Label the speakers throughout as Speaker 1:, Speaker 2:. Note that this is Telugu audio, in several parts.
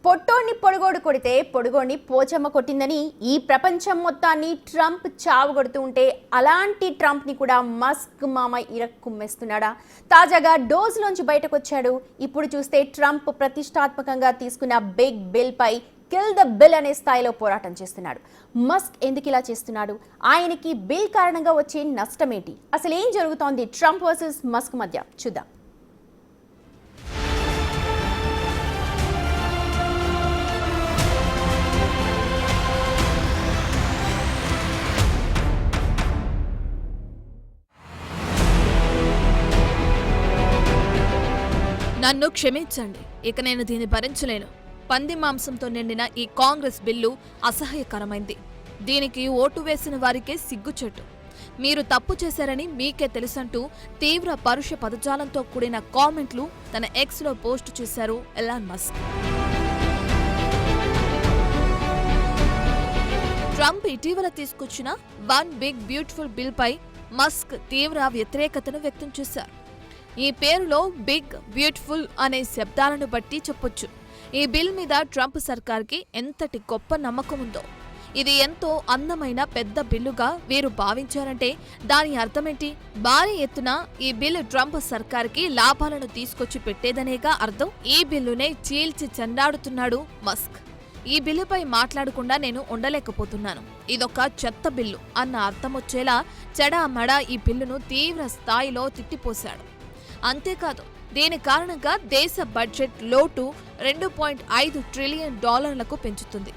Speaker 1: పొట్టోడిని పొడుగోడు కొడితే పొడుగోడిని పోచమ్మ కొట్టిందని ఈ ప్రపంచం మొత్తాన్ని ట్రంప్ చావగొడుతూ ఉంటే అలాంటి ట్రంప్ని కూడా మస్క్ మామ ఇరక్కుమ్మేస్తున్నాడా? తాజాగా డోజ్లోంచి బయటకు వచ్చాడు. ఇప్పుడు చూస్తే ట్రంప్ ప్రతిష్టాత్మకంగా తీసుకున్న బిగ్ బిల్ పై కిల్ ద బిల్ అనే స్థాయిలో పోరాటం చేస్తున్నాడు. మస్క్ ఎందుకు ఇలా చేస్తున్నాడు? ఆయనకి బిల్ కారణంగా వచ్చే నష్టం ఏంటి? అసలు ఏం జరుగుతోంది ట్రంప్ వర్సెస్ మస్క్ మధ్య? చూద్దాం.
Speaker 2: నన్ను క్షమించండి, ఇక నేను దీన్ని భరించలేను. పంది మాంసంతో నిండిన ఈ కాంగ్రెస్ బిల్లు అసహ్యకరమైంది. దీనికి ఓటు వేసిన వారికే సిగ్గుచెట్టు. మీరు తప్పు చేశారని మీకే తెలుసంటూ తీవ్ర పరుష పదజాలంతో కూడిన కామెంట్లు తన ఎక్స్లో పోస్టు చేశారు ఎలాన్ మస్క్. ట్రంప్ ఇటీవల తీసుకొచ్చిన వన్ బిగ్ బ్యూటిఫుల్ బిల్ పై మస్క్ తీవ్ర వ్యతిరేకతను వ్యక్తం చేశారు. ఈ పేరులో బిగ్ బ్యూటిఫుల్ అనే శబ్దాలను బట్టి చెప్పొచ్చు ఈ బిల్ మీద ట్రంప్ సర్కార్కి ఎంతటి గొప్ప నమ్మకం ఉందో. ఇది ఎంతో అందమైన పెద్ద బిల్లుగా వీరు భావించారంటే దాని అర్థమేంటి? భారీ ఎత్తున ఈ బిల్లు ట్రంప్ సర్కార్కి లాభాలను తీసుకొచ్చి పెట్టేదనేగా అర్థం. ఈ బిల్లునే చీల్చి చెండాడుతున్నాడు మస్క్. ఈ బిల్లుపై మాట్లాడకుండా నేను ఉండలేకపోతున్నాను, ఇదొక చెత్త బిల్లు అన్న అర్థమొచ్చేలా చెడామడా ఈ బిల్లును తీవ్ర స్థాయిలో తిట్టిపోశాడు. అంతేకాదు, దీని కారణంగా దేశ బడ్జెట్ లోటు $2.5 ట్రిలియన్ పెంచుతుంది.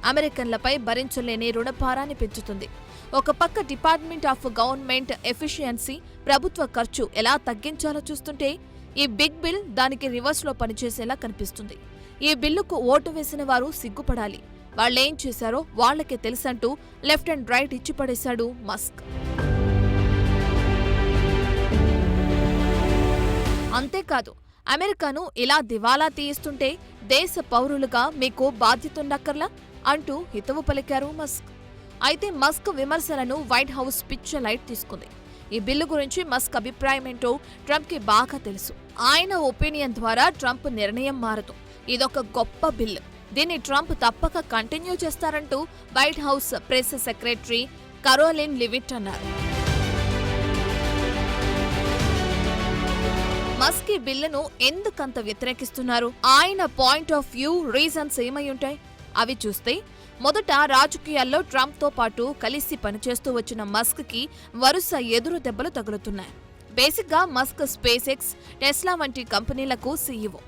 Speaker 2: అమెరికన్లపై భరించలేని రుణభారాన్ని పెంచుతుంది. ఒక పక్క డిపార్ట్మెంట్ ఆఫ్ గవర్నమెంట్ ఎఫిషియన్సీ, ప్రభుత్వ ఖర్చు ఎలా తగ్గించాలో చూస్తుంటే ఈ బిగ్ బిల్ దానికి రివర్స్లో పనిచేసేలా కనిపిస్తుంది. ఈ బిల్లుకు ఓటు వేసిన వారు సిగ్గుపడాలి. వాళ్ళేం చేశారో వాళ్లకే తెలుసంటూ లెఫ్ట్ అండ్ రైట్ ఇచ్చి పడేశాడు మస్క్. అంతేకాదు, అమెరికాను ఇలా దివాలా తీయిస్తుంటే దేశ పౌరులుగా మీకు బాధ్యతుండక్కర్లా అంటూ హితవు పలికారు మస్క్. అయితే మస్క్ విమర్శలను వైట్ హౌస్ పిచ్చ లైట్ తీసుకుంది. ఈ బిల్లు గురించి మస్క్ అభిప్రాయమేంటో ట్రంప్కి బాగా తెలుసు. ఆయన ఒపీనియన్ ద్వారా ట్రంప్ నిర్ణయం మారదు. ఇదొక గొప్ప బిల్లు, దీన్ని ట్రంప్ తప్పక కంటిన్యూ చేస్తారంటూ White House press secretary Karoline Leavitt అన్నారు. మస్క్ ఈ బిల్లును ఎందుకంత వ్యతిరేకిస్తున్నారు? ఆయన పాయింట్ ఆఫ్ వ్యూ, రీజన్స్ ఏమై ఉంటాయి? అవి చూస్తే, మొదట రాజకీయాల్లో ట్రంప్తో పాటు కలిసి పనిచేస్తూ వచ్చిన మస్క్ కి వరుస ఎదురు దెబ్బలు తగులుతున్నాయి. బేసిక్గా మస్క్ స్పేస్ ఎక్స్, టెస్లా వంటి కంపెనీలకు సీఈఓ.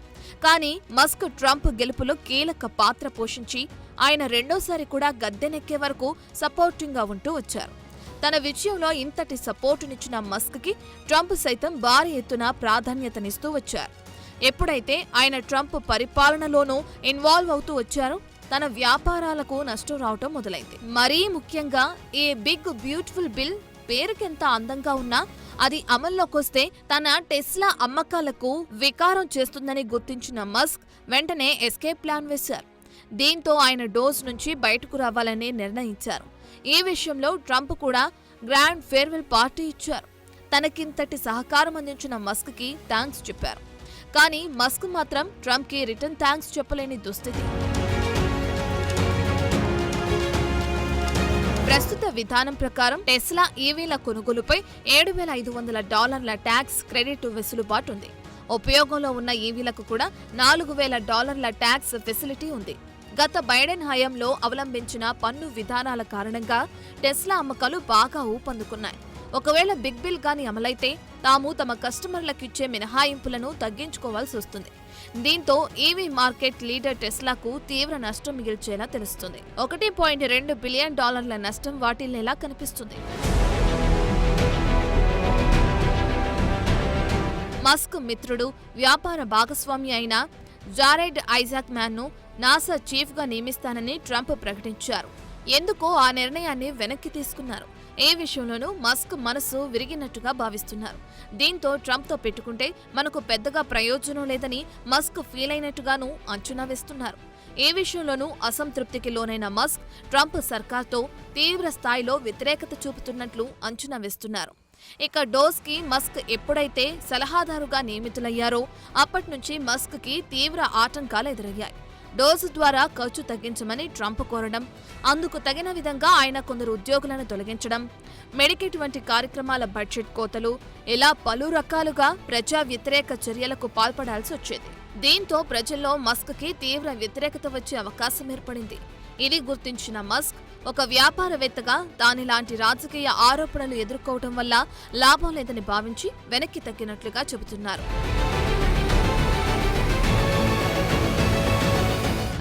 Speaker 2: కానీ మస్క్ ట్రంప్ గెలుపులో కీలక పాత్ర పోషించి ఆయన రెండోసారి కూడా గద్దెనెక్కే వరకు సపోర్టింగ్గా ఉంటూ వచ్చారు. తన విజయంలో ఇంతటి సపోర్టునిచ్చిన మస్క్ కి ట్రంప్ సైతం భారీ ఎత్తున ప్రాధాన్యతనిస్తూ వచ్చారు. ఎప్పుడైతే ఆయన ట్రంప్ పరిపాలనలోనూ ఇన్వాల్వ్ అవుతూ వచ్చారో తన వ్యాపారాలకు నష్టం రావటం మొదలైంది. మరీ ముఖ్యంగా ఈ బిగ్ బ్యూటిఫుల్ బిల్ పేరుకెంత అందంగా ఉన్నా అది అమల్లోకొస్తే తన టెస్లా అమ్మకాలకు వికారం చేస్తుందని గుర్తించిన మస్క్ వెంటనే ఎస్కేప్ ప్లాన్ వేశారు. దీంతో ఆయన డోజ్ నుంచి బయటకు రావాలని నిర్ణయించారు. ఈ విషయంలో ట్రంప్ కూడా గ్రాండ్ ఫేర్వెల్ పార్టీ ఇచ్చారు. తనకింతటి సహకారం అందించిన మస్క్ కి థ్యాంక్స్ చెప్పారు. కానీ మస్క్ మాత్రం ట్రంప్ కి రిటర్న్ థ్యాంక్స్ చెప్పలేని దుస్థితి. ప్రస్తుత విధానం ప్రకారం టెస్లా ఈవీల కొనుగోలుపై $7,500 ట్యాక్స్ క్రెడిట్ వెసులుబాటు ఉంది. ఉపయోగంలో ఉన్న ఈవీలకు కూడా $4,000 ట్యాక్స్ ఫెసిలిటీ ఉంది. గత బైడెన్ హయాంలో అవలంబించిన పన్ను విధానాల కారణంగా టెస్లా అమ్మకాలు బాగా ఊపందుకున్నాయి. ఒకవేళ బిగ్ బిల్ గాని అమలైతే తాము తమ కస్టమర్లకిచ్చే మినహాయింపులను తగ్గించుకోవాల్సి వస్తుంది. దీంతో ఈవీ మార్కెట్ లీడర్ టెస్లాకు తీవ్ర నష్టం మిగిల్చేలా తెలుస్తుంది. $1.2 బిలియన్ నష్టం వాటిల్లేలా కనిపిస్తుంది. మస్క్ మిత్రుడు, వ్యాపార భాగస్వామి అయిన జారెడ్ ఐజాక్ మ్యాన్ ను నాసా చీఫ్ గా నియమిస్తానని ట్రంప్ ప్రకటించారు. ఎందుకో ఆ నిర్ణయాన్ని వెనక్కి తీసుకున్నారు. ఏ విషయంలోనూ మస్క్ మనసు విరిగినట్టుగా భావిస్తున్నారు. దీంతో ట్రంప్తో పెట్టుకుంటే మనకు పెద్దగా ప్రయోజనం లేదని మస్క్ ఫీల్ అయినట్టుగానూ అంచనా వేస్తున్నారు. ఏ విషయంలోనూ అసంతృప్తికి లోనైన మస్క్ ట్రంప్ సర్కార్తో తీవ్ర స్థాయిలో వ్యతిరేకత చూపుతున్నట్లు అంచనా వేస్తున్నారు. ఇక డోస్ కి మస్క్ ఎప్పుడైతే సలహాదారుగా నియమితులయ్యారో అప్పటి నుంచి మస్క్ కి తీవ్ర ఆటంకాలు ఎదురయ్యాయి. డోసు ద్వారా ఖర్చు తగ్గించమని ట్రంప్ కోరడం, అందుకు తగిన విధంగా ఆయన కొందరు ఉద్యోగులను తొలగించడం, మెడికేట్ వంటి కార్యక్రమాల బడ్జెట్ కోతలు, ఇలా పలు రకాలుగా ప్రజా వ్యతిరేక చర్యలకు పాల్పడాల్సి వచ్చేది. దీంతో ప్రజల్లో మస్క్కి తీవ్ర వ్యతిరేకత వచ్చే అవకాశం ఏర్పడింది. ఇది గుర్తించిన మస్క్ ఒక వ్యాపారవేత్తగా దానిలాంటి రాజకీయ ఆరోపణలు ఎదుర్కోవటం వల్ల లాభం లేదని భావించి వెనక్కి తగ్గినట్లుగా చెబుతున్నారు.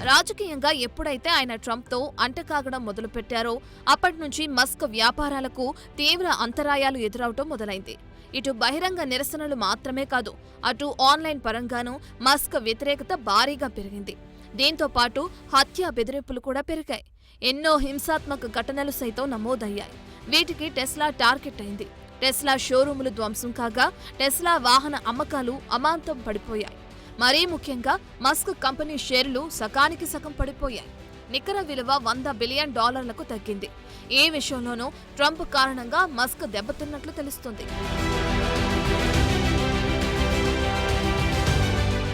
Speaker 2: రాజకీయంగా ఎప్పుడైతే ఆయన ట్రంప్తో అంటకాగడం మొదలుపెట్టారో అప్పటి నుంచి మస్క్ వ్యాపారాలకు తీవ్ర అంతరాయాలు ఎదురవటం మొదలైంది. ఇటు బహిరంగ నిరసనలు మాత్రమే కాదు, అటు ఆన్లైన్ పరంగానూ మస్క్ వ్యతిరేకత భారీగా పెరిగింది. దీంతో పాటు హత్య బెదిరింపులు కూడా పెరిగాయి. ఎన్నో హింసాత్మక ఘటనలు సైతం నమోదయ్యాయి. వీటికి టెస్లా టార్గెట్ అయింది. టెస్లా షోరూములు ధ్వంసం కాగా టెస్లా వాహన అమ్మకాలు అమాంతం పడిపోయాయి. మరీ ముఖ్యంగా మస్క్ కంపెనీ షేర్లు సగానికి సగం పడిపోయాయి. నికర విలువ $100 బిలియన్ తగ్గింది. ఏ విషయంలోనూ ట్రంప్ కారణంగా మస్క్ దెబ్బతిన్నట్లు తెలుస్తుంది.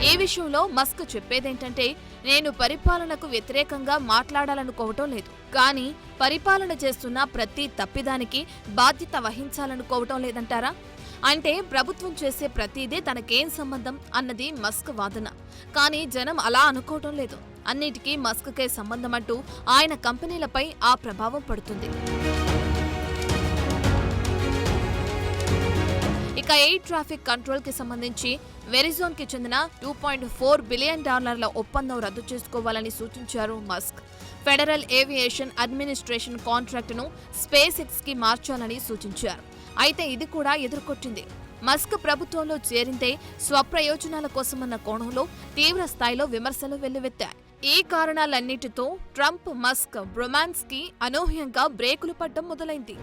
Speaker 2: ఈ విషయంలో మస్క్ చెప్పేదేంటంటే, నేను పరిపాలనకు వ్యతిరేకంగా మాట్లాడాలనుకోవటం లేదు, కానీ పరిపాలన చేస్తున్న ప్రతి తప్పిదానికి బాధ్యత వహించాలనుకోవటం లేదంటారా? అంటే ప్రభుత్వం చేసే ప్రతిదీ తనకేం సంబంధం అన్నది మస్క్ వాదన. కానీ జనం అలా అనుకోవటం లేదు. అన్నిటికీ మస్క్కే సంబంధమంటూ ఆయన కంపెనీలపై ఆ ప్రభావం పడుతుంది. ఇక ఎయిర్ ట్రాఫిక్ కంట్రోల్ కి సంబంధించి వెరిజోన్ కి చెందిన $2.4 బిలియన్ ఒప్పందం రద్దు చేసుకోవాలని సూచించారు మస్క్. ఫెడరల్ ఏవియేషన్ అడ్మినిస్ట్రేషన్ కాంట్రాక్టును స్పేస్ ఎక్స్ కి మార్చాలని సూచించారు. అయితే ఇది కూడా ఎదుర్కొట్టింది. మస్క్ ప్రభుత్వంలో చేరిందే స్వప్రయోజనాల కోసమన్న కోణంలో తీవ్ర స్థాయిలో విమర్శలు వెల్లువెత్తాయి. ఈ కారణాలన్నిటితో ట్రంప్ మస్క్ రొమాన్స్ కి అనూహ్యంగా బ్రేకులు పడ్డం మొదలైంది.